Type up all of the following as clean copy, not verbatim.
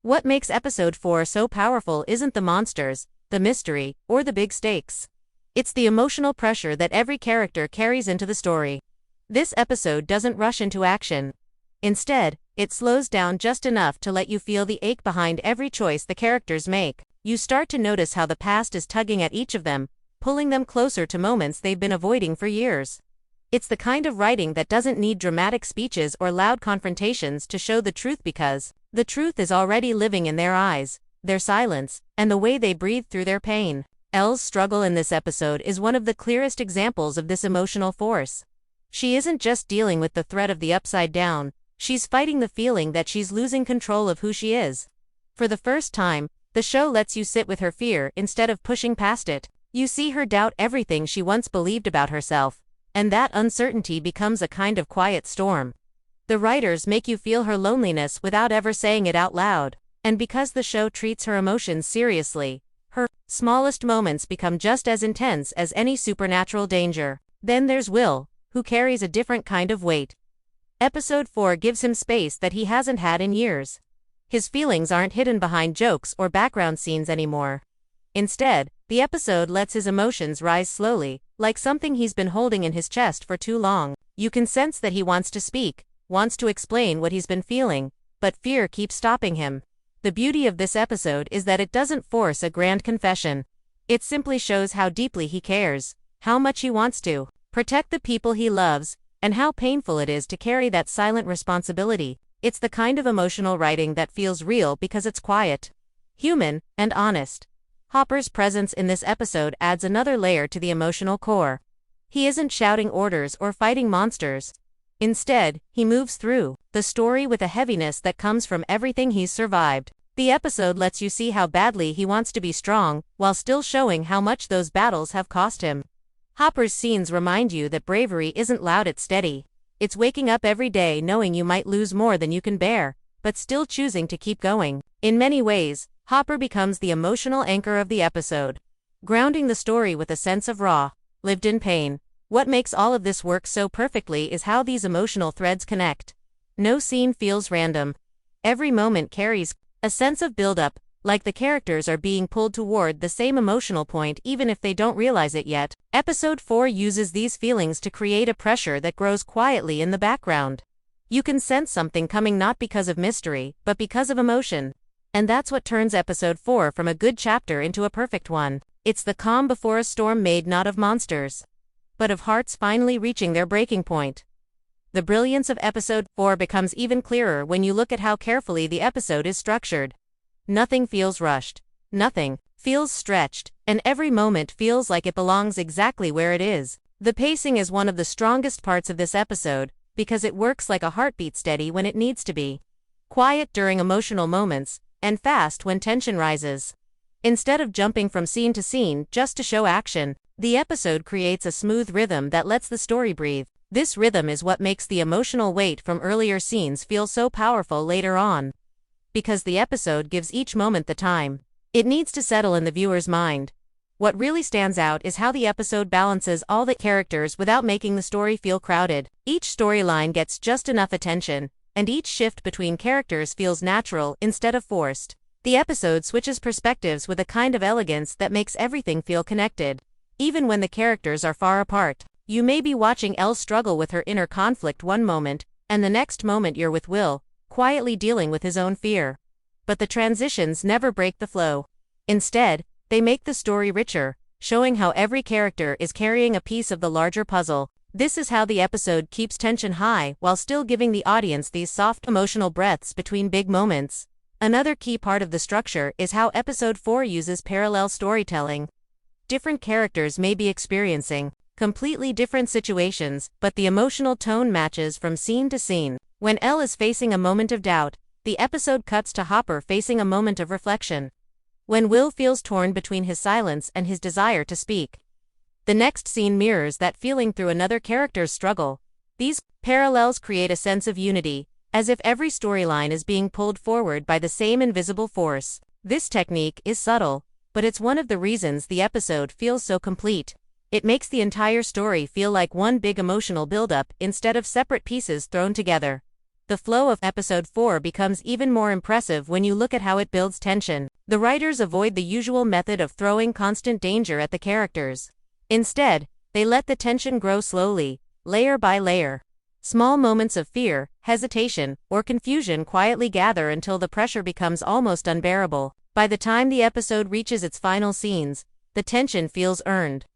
What makes episode 4 so powerful isn't the monsters, the mystery, or the big stakes. It's the emotional pressure that every character carries into the story. This episode doesn't rush into action. Instead, it slows down just enough to let you feel the ache behind every choice the characters make. You start to notice how the past is tugging at each of them, pulling them closer to moments they've been avoiding for years. It's the kind of writing that doesn't need dramatic speeches or loud confrontations to show the truth, because the truth is already living in their eyes, their silence, and the way they breathe through their pain. Elle's struggle in this episode is one of the clearest examples of this emotional force. She isn't just dealing with the threat of the upside down, she's fighting the feeling that she's losing control of who she is. For the first time, the show lets you sit with her fear instead of pushing past it. You see her doubt everything she once believed about herself, and that uncertainty becomes a kind of quiet storm. The writers make you feel her loneliness without ever saying it out loud, and because the show treats her emotions seriously, her smallest moments become just as intense as any supernatural danger. Then there's Will, who carries a different kind of weight. Episode 4 gives him space that he hasn't had in years. His feelings aren't hidden behind jokes or background scenes anymore. Instead, the episode lets his emotions rise slowly, like something he's been holding in his chest for too long. You can sense that he wants to speak, wants to explain what he's been feeling, but fear keeps stopping him. The beauty of this episode is that it doesn't force a grand confession. It simply shows how deeply he cares, how much he wants to protect the people he loves, and how painful it is to carry that silent responsibility. It's the kind of emotional writing that feels real because it's quiet, human, and honest. Hopper's presence in this episode adds another layer to the emotional core. He isn't shouting orders or fighting monsters. Instead, he moves through the story with a heaviness that comes from everything he's survived. The episode lets you see how badly he wants to be strong, while still showing how much those battles have cost him. Hopper's scenes remind you that bravery isn't loud, it's steady. It's waking up every day knowing you might lose more than you can bear, but still choosing to keep going. In many ways, Hopper becomes the emotional anchor of the episode, grounding the story with a sense of raw, lived-in pain. What makes all of this work so perfectly is how these emotional threads connect. No scene feels random. Every moment carries a sense of build-up, like the characters are being pulled toward the same emotional point even if they don't realize it yet. Episode 4 uses these feelings to create a pressure that grows quietly in the background. You can sense something coming not because of mystery, but because of emotion. And that's what turns episode 4 from a good chapter into a perfect one. It's the calm before a storm made not of monsters, but of hearts finally reaching their breaking point. The brilliance of episode 4 becomes even clearer when you look at how carefully the episode is structured. Nothing feels rushed. Nothing feels stretched, and every moment feels like it belongs exactly where it is. The pacing is one of the strongest parts of this episode, because it works like a heartbeat, steady when it needs to be, quiet during emotional moments, and fast when tension rises. Instead of jumping from scene to scene just to show action, the episode creates a smooth rhythm that lets the story breathe. This rhythm is what makes the emotional weight from earlier scenes feel so powerful later on. Because the episode gives each moment the time it needs to settle in the viewer's mind. What really stands out is how the episode balances all the characters without making the story feel crowded. Each storyline gets just enough attention, and each shift between characters feels natural instead of forced. The episode switches perspectives with a kind of elegance that makes everything feel connected. Even when the characters are far apart, you may be watching Elle struggle with her inner conflict one moment, and the next moment you're with Will, quietly dealing with his own fear. But the transitions never break the flow. Instead, they make the story richer, showing how every character is carrying a piece of the larger puzzle. This is how the episode keeps tension high while still giving the audience these soft emotional breaths between big moments. Another key part of the structure is how episode 4 uses parallel storytelling. Different characters may be experiencing completely different situations, but the emotional tone matches from scene to scene. When Elle is facing a moment of doubt, the episode cuts to Hopper facing a moment of reflection. When Will feels torn between his silence and his desire to speak, the next scene mirrors that feeling through another character's struggle. These parallels create a sense of unity, as if every storyline is being pulled forward by the same invisible force. This technique is subtle, but it's one of the reasons the episode feels so complete. It makes the entire story feel like one big emotional buildup instead of separate pieces thrown together. The flow of episode 4 becomes even more impressive when you look at how it builds tension. The writers avoid the usual method of throwing constant danger at the characters. Instead, they let the tension grow slowly, layer by layer. Small moments of fear, hesitation, or confusion quietly gather until the pressure becomes almost unbearable. By the time the episode reaches its final scenes, the tension feels earned.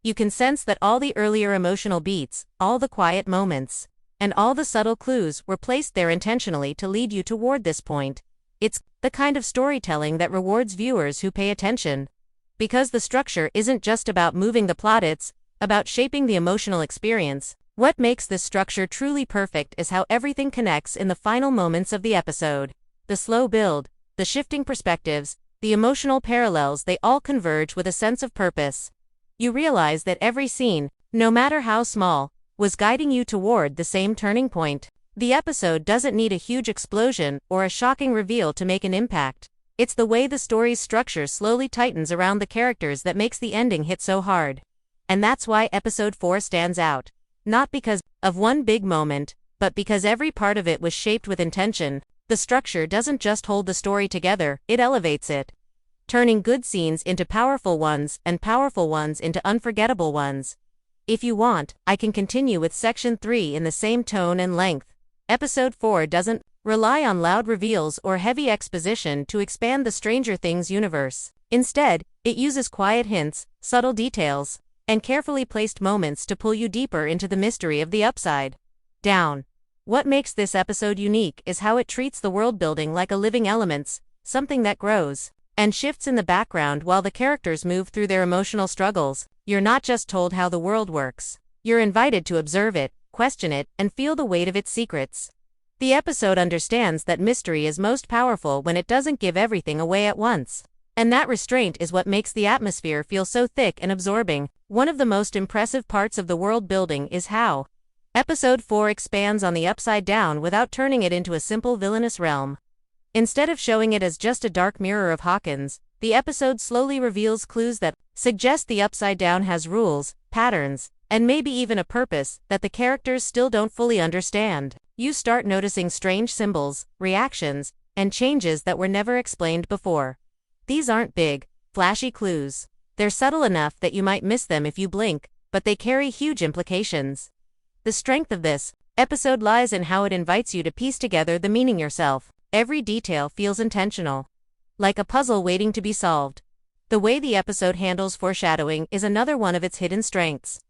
You can sense that all the earlier emotional beats, all the quiet moments, and all the subtle clues were placed there intentionally to lead you toward this point. It's the kind of storytelling that rewards viewers who pay attention. Because the structure isn't just about moving the plot, it's about shaping the emotional experience. What makes this structure truly perfect is how everything connects in the final moments of the episode. The slow build, the shifting perspectives, the emotional parallels, they all converge with a sense of purpose. You realize that every scene, no matter how small, was guiding you toward the same turning point. The episode doesn't need a huge explosion or a shocking reveal to make an impact. It's the way the story's structure slowly tightens around the characters that makes the ending hit so hard. And that's why episode 4 stands out. Not because of one big moment, but because every part of it was shaped with intention. The structure doesn't just hold the story together, it elevates it, turning good scenes into powerful ones and powerful ones into unforgettable ones. If you want, I can continue with section 3 in the same tone and length. Episode 4 doesn't rely on loud reveals or heavy exposition to expand the Stranger Things universe. Instead, it uses quiet hints, subtle details, and carefully placed moments to pull you deeper into the mystery of the upside down. What makes this episode unique is how it treats the world building like a living element, something that grows and shifts in the background while the characters move through their emotional struggles. You're not just told how the world works. You're invited to observe it, question it, and feel the weight of its secrets. The episode understands that mystery is most powerful when it doesn't give everything away at once. And that restraint is what makes the atmosphere feel so thick and absorbing. One of the most impressive parts of the world building is how Episode 4 expands on the upside down without turning it into a simple villainous realm. Instead of showing it as just a dark mirror of Hawkins, the episode slowly reveals clues that suggest the upside down has rules, patterns, and maybe even a purpose that the characters still don't fully understand. You start noticing strange symbols, reactions, and changes that were never explained before. These aren't big, flashy clues. They're subtle enough that you might miss them if you blink, but they carry huge implications. The strength of this episode lies in how it invites you to piece together the meaning yourself. Every detail feels intentional, like a puzzle waiting to be solved. The way the episode handles foreshadowing is another one of its hidden strengths.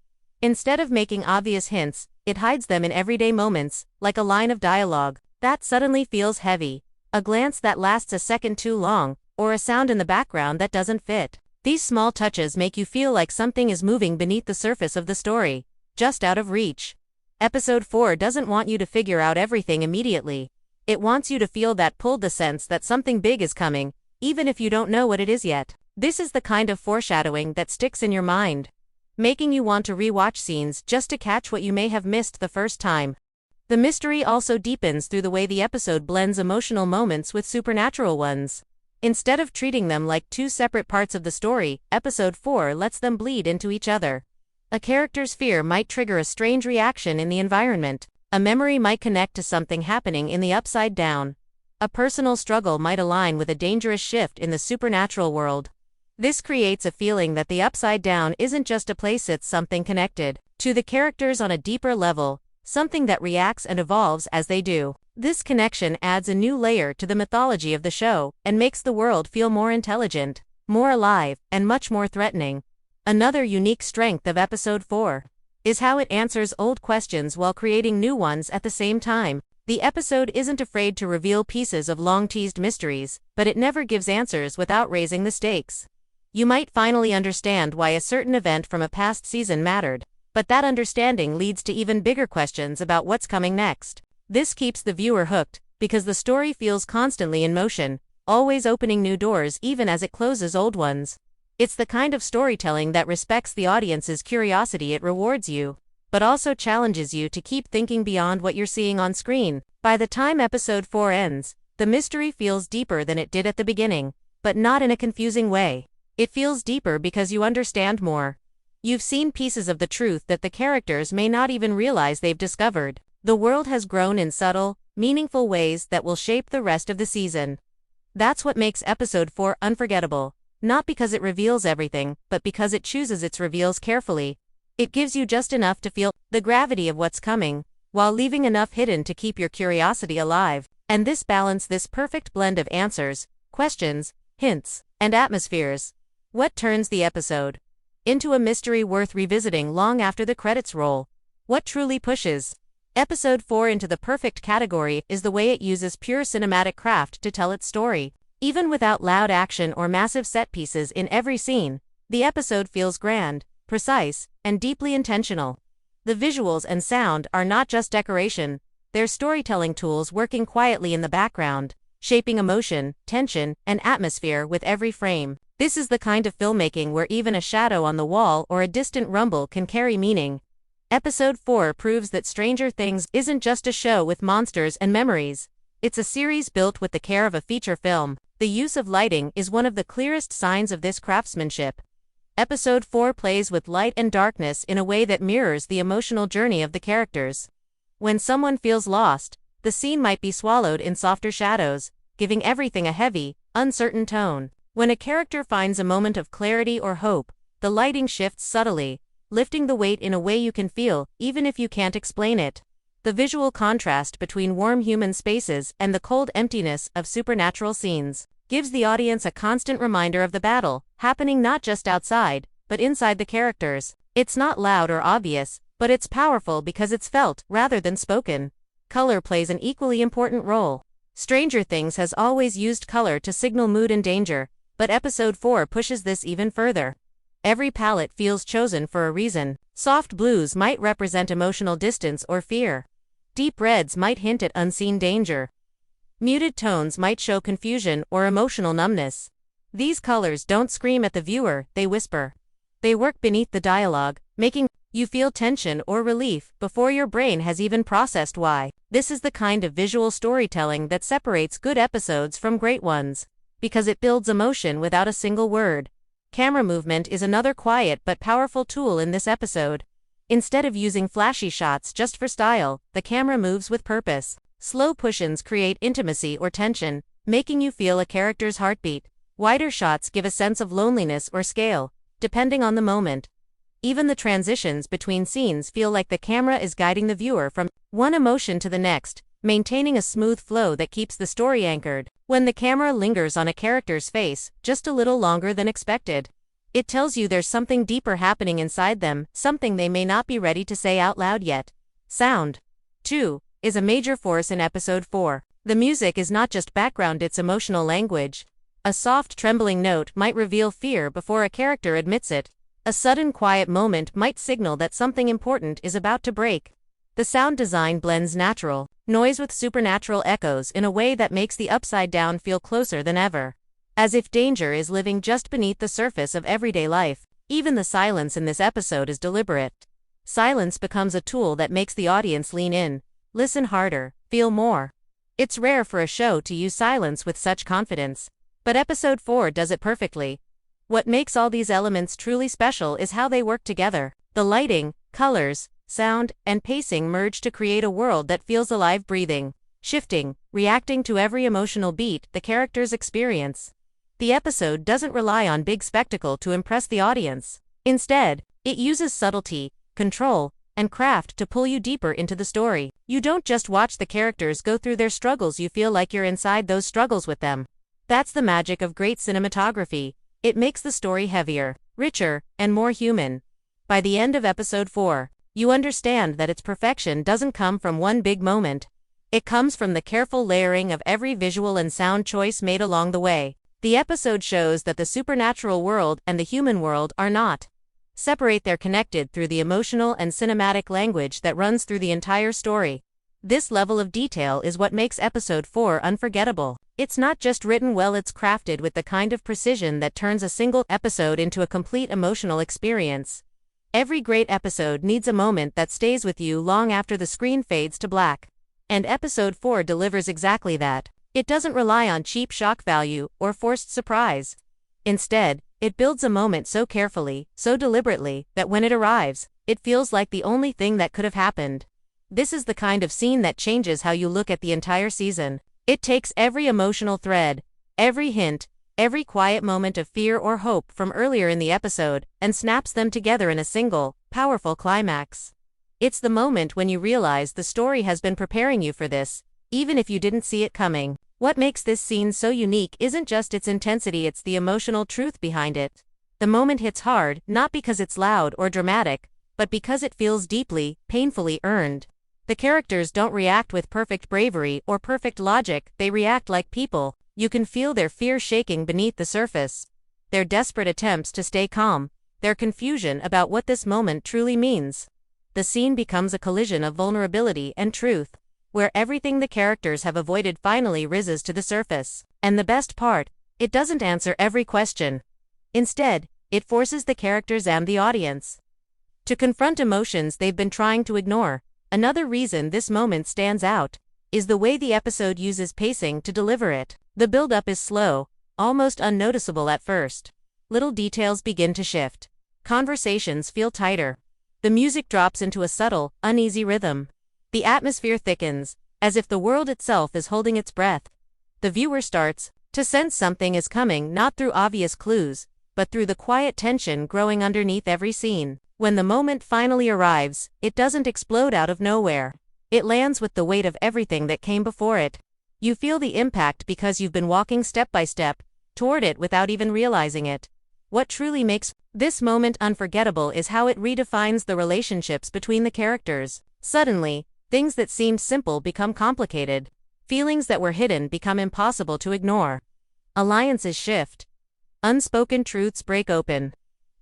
Instead of making obvious hints, it hides them in everyday moments, like a line of dialogue that suddenly feels heavy, a glance that lasts a second too long, or a sound in the background that doesn't fit. These small touches make you feel like something is moving beneath the surface of the story, just out of reach. Episode 4 doesn't want you to figure out everything immediately. It wants you to feel that pull, the sense that something big is coming, even if you don't know what it is yet. This is the kind of foreshadowing that sticks in your mind, making you want to rewatch scenes just to catch what you may have missed the first time. The mystery also deepens through the way the episode blends emotional moments with supernatural ones. Instead of treating them like two separate parts of the story, episode 4 lets them bleed into each other. A character's fear might trigger a strange reaction in the environment. A memory might connect to something happening in the upside down. A personal struggle might align with a dangerous shift in the supernatural world. This creates a feeling that the upside down isn't just a place, it's something connected to the characters on a deeper level, something that reacts and evolves as they do. This connection adds a new layer to the mythology of the show and makes the world feel more intelligent, more alive, and much more threatening. Another unique strength of episode 4 is how it answers old questions while creating new ones at the same time. The episode isn't afraid to reveal pieces of long-teased mysteries, but it never gives answers without raising the stakes. You might finally understand why a certain event from a past season mattered, but that understanding leads to even bigger questions about what's coming next. This keeps the viewer hooked, because the story feels constantly in motion, always opening new doors even as it closes old ones. It's the kind of storytelling that respects the audience's curiosity. It rewards you, but also challenges you to keep thinking beyond what you're seeing on screen. By the time episode 4 ends, the mystery feels deeper than it did at the beginning, but not in a confusing way. It feels deeper because you understand more. You've seen pieces of the truth that the characters may not even realize they've discovered. The world has grown in subtle, meaningful ways that will shape the rest of the season. That's what makes episode 4 unforgettable, not because it reveals everything, but because it chooses its reveals carefully. It gives you just enough to feel the gravity of what's coming, while leaving enough hidden to keep your curiosity alive. And this perfect blend of answers, questions, hints, and atmospheres. What turns the episode into a mystery worth revisiting long after the credits roll? What truly pushes episode 4 into the perfect category is the way it uses pure cinematic craft to tell its story. Even without loud action or massive set pieces in every scene, the episode feels grand, precise, and deeply intentional. The visuals and sound are not just decoration, they're storytelling tools working quietly in the background, shaping emotion, tension, and atmosphere with every frame. This is the kind of filmmaking where even a shadow on the wall or a distant rumble can carry meaning. Episode 4 proves that Stranger Things isn't just a show with monsters and memories. It's a series built with the care of a feature film. The use of lighting is one of the clearest signs of this craftsmanship. Episode 4 plays with light and darkness in a way that mirrors the emotional journey of the characters. When someone feels lost, the scene might be swallowed in softer shadows, giving everything a heavy, uncertain tone. When a character finds a moment of clarity or hope, the lighting shifts subtly, lifting the weight in a way you can feel, even if you can't explain it. The visual contrast between warm human spaces and the cold emptiness of supernatural scenes gives the audience a constant reminder of the battle, happening not just outside, but inside the characters. It's not loud or obvious, but it's powerful because it's felt, rather than spoken. Color plays an equally important role. Stranger Things has always used color to signal mood and danger, but episode 4 pushes this even further. Every palette feels chosen for a reason. Soft blues might represent emotional distance or fear. Deep reds might hint at unseen danger. Muted tones might show confusion or emotional numbness. These colors don't scream at the viewer, they whisper. They work beneath the dialogue, making you feel tension or relief before your brain has even processed why. This is the kind of visual storytelling that separates good episodes from great ones, because it builds emotion without a single word. Camera movement is another quiet but powerful tool in this episode. Instead of using flashy shots just for style, the camera moves with purpose. Slow push-ins create intimacy or tension, making you feel a character's heartbeat. Wider shots give a sense of loneliness or scale, depending on the moment. Even the transitions between scenes feel like the camera is guiding the viewer from one emotion to the next, maintaining a smooth flow that keeps the story anchored. When the camera lingers on a character's face just a little longer than expected, it tells you there's something deeper happening inside them, something they may not be ready to say out loud yet. Sound, too, is a major force in episode 4. The music is not just background, it's emotional language. A soft trembling note might reveal fear before a character admits it. A sudden quiet moment might signal that something important is about to break. The sound design blends natural noise with supernatural echoes in a way that makes the Upside Down feel closer than ever. As if danger is living just beneath the surface of everyday life. Even the silence in this episode is deliberate. Silence becomes a tool that makes the audience lean in, listen harder, feel more. It's rare for a show to use silence with such confidence, but episode 4 does it perfectly. What makes all these elements truly special is how they work together. The lighting, colors, sound, and pacing merge to create a world that feels alive, breathing, shifting, reacting to every emotional beat the characters experience. The episode doesn't rely on big spectacle to impress the audience. Instead, it uses subtlety, control, and craft to pull you deeper into the story. You don't just watch the characters go through their struggles, you feel like you're inside those struggles with them. That's the magic of great cinematography. It makes the story heavier, richer, and more human. By the end of episode 4, you understand that its perfection doesn't come from one big moment. It comes from the careful layering of every visual and sound choice made along the way. The episode shows that the supernatural world and the human world are not separate, they're connected through the emotional and cinematic language that runs through the entire story. This level of detail is what makes episode 4 unforgettable. It's not just written well, it's crafted with the kind of precision that turns a single episode into a complete emotional experience. Every great episode needs a moment that stays with you long after the screen fades to black. And episode 4 delivers exactly that. It doesn't rely on cheap shock value or forced surprise. Instead, it builds a moment so carefully, so deliberately, that when it arrives, it feels like the only thing that could have happened. This is the kind of scene that changes how you look at the entire season. It takes every emotional thread, every hint, every quiet moment of fear or hope from earlier in the episode, and snaps them together in a single, powerful climax. It's the moment when you realize the story has been preparing you for this, even if you didn't see it coming. What makes this scene so unique isn't just its intensity, it's the emotional truth behind it. The moment hits hard, not because it's loud or dramatic, but because it feels deeply, painfully earned. The characters don't react with perfect bravery or perfect logic, they react like people. You can feel their fear shaking beneath the surface, their desperate attempts to stay calm, their confusion about what this moment truly means. The scene becomes a collision of vulnerability and truth, where everything the characters have avoided finally rises to the surface. And the best part, it doesn't answer every question. Instead, it forces the characters and the audience to confront emotions they've been trying to ignore. Another reason this moment stands out is the way the episode uses pacing to deliver it. The build-up is slow, almost unnoticeable at first. Little details begin to shift. Conversations feel tighter. The music drops into a subtle, uneasy rhythm. The atmosphere thickens, as if the world itself is holding its breath. The viewer starts to sense something is coming, not through obvious clues, but through the quiet tension growing underneath every scene. When the moment finally arrives, it doesn't explode out of nowhere. It lands with the weight of everything that came before it. You feel the impact because you've been walking step by step toward it without even realizing it. What truly makes this moment unforgettable is how it redefines the relationships between the characters. Suddenly, things that seemed simple become complicated. Feelings that were hidden become impossible to ignore. Alliances shift. Unspoken truths break open.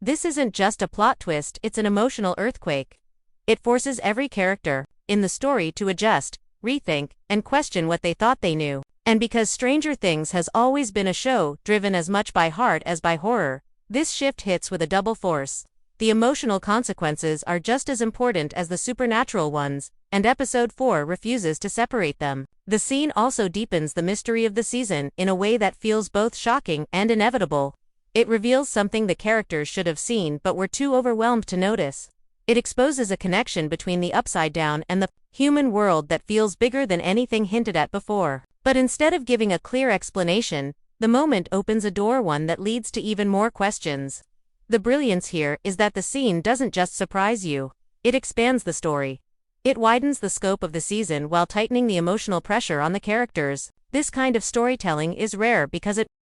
This isn't just a plot twist, it's an emotional earthquake. It forces every character in the story to adjust, rethink, and question what they thought they knew. And because Stranger Things has always been a show driven as much by heart as by horror, this shift hits with a double force. The emotional consequences are just as important as the supernatural ones, and episode 4 refuses to separate them. The scene also deepens the mystery of the season in a way that feels both shocking and inevitable. It reveals something the characters should have seen but were too overwhelmed to notice. It exposes a connection between the Upside Down and the human world that feels bigger than anything hinted at before. But instead of giving a clear explanation, the moment opens a door, one that leads to even more questions. The brilliance here is that the scene doesn't just surprise you, it expands the story. It widens the scope of the season while tightening the emotional pressure on the characters. This kind of storytelling is rare because it